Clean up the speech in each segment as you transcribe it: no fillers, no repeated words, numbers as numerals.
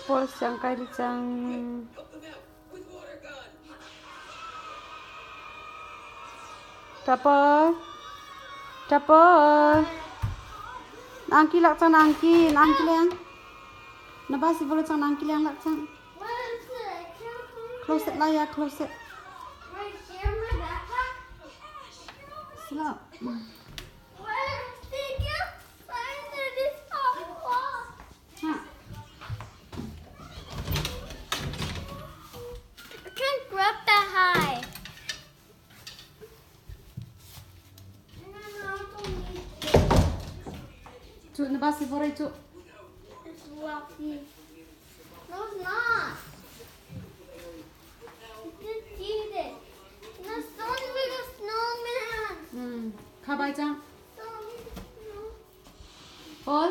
Paul Siang Kai.Chang Tapol Nangki lak chang nangki lang Nabasi boleh chang nangki lang lak chang Close it Laya, close it Slow Grab that high. Cuk nabasi boleh cuk It's fluffy. No, it's not. Just eat it. No, don't make a snowman. Kabai chang Don't make a snow. Paul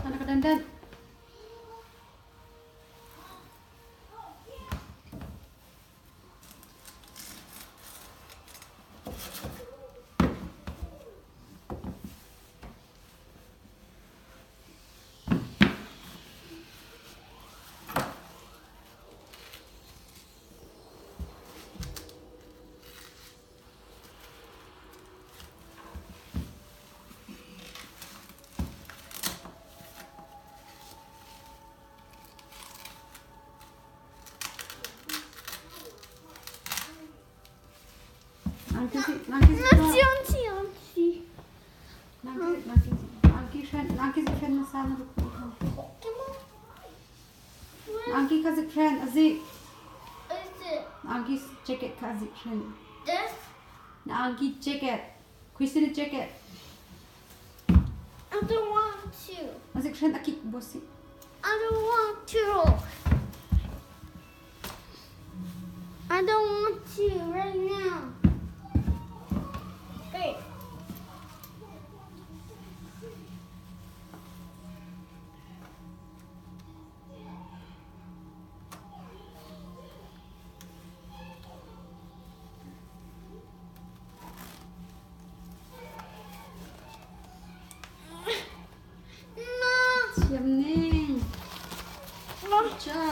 Anak dandan Nangki fan masala Nangki kazik fan azik Nangki jacket kazik fan This? Nangki jacket Christina jacket I don't want to. azik fan akik bosi I don't want to. I don't want to right now. Great. Siam ning Cha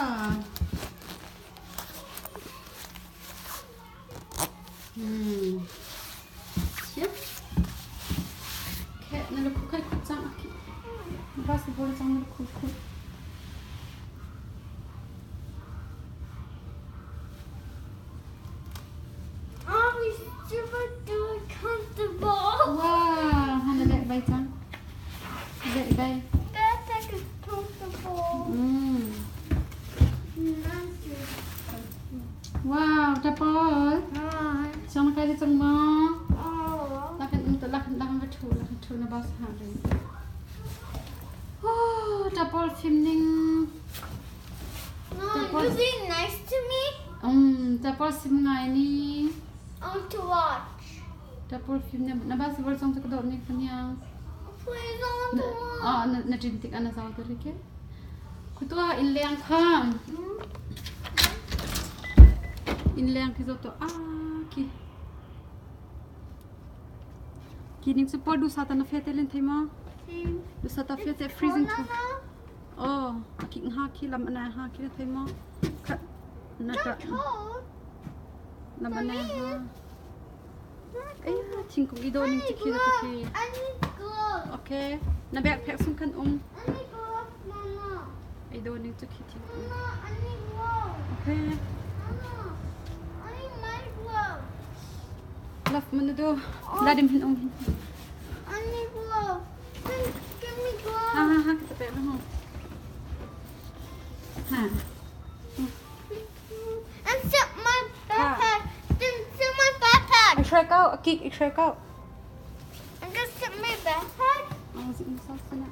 Siap Kayak nalukku kai kucang aki Basi boleh chang nalukku Oh, it's super duper comfortable. Wow, hana dek bai chang Dek bai Backpack is comfortable. Wow, Tapol Chang kai chang ma Oh. Lakan betul na bas hari Oh, Tapol film ning No, you being nice to me? Tapol sim ngai ni I want to watch. Tapol film na bas bol chang tak dor ni kanya Please, I want to watch. na jintik ana saw ter ke kutua in leng kham in leng ki zoto ki ning se por du sata na fetelin thema du sata fete freezing to oh ki ha ki lam ana ha ki thema na ka Cold. lam ana ha ay ching ko ido ning tikhi da ki I need gloves. okay na backpack sun kan I need gloves, Mama. ido ning tikhi ti Mama, I need gloves. okay Mama, I need my gloves. laf man do ladim hin I need gloves. Please give me gloves. ha kita pe ho ha And zip my backpack. Then zip my backpack. ik schrik out And just zip my backpack. oh zit ni sa sana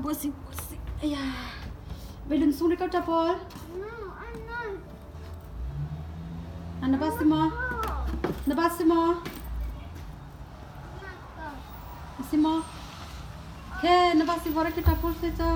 bossy. Yeah. Belum sung dekat capol. No, I'm not. Anda pasti mau? Anda pasti mau? Pasti mau? Okay, anda pasti boleh kita pul saja.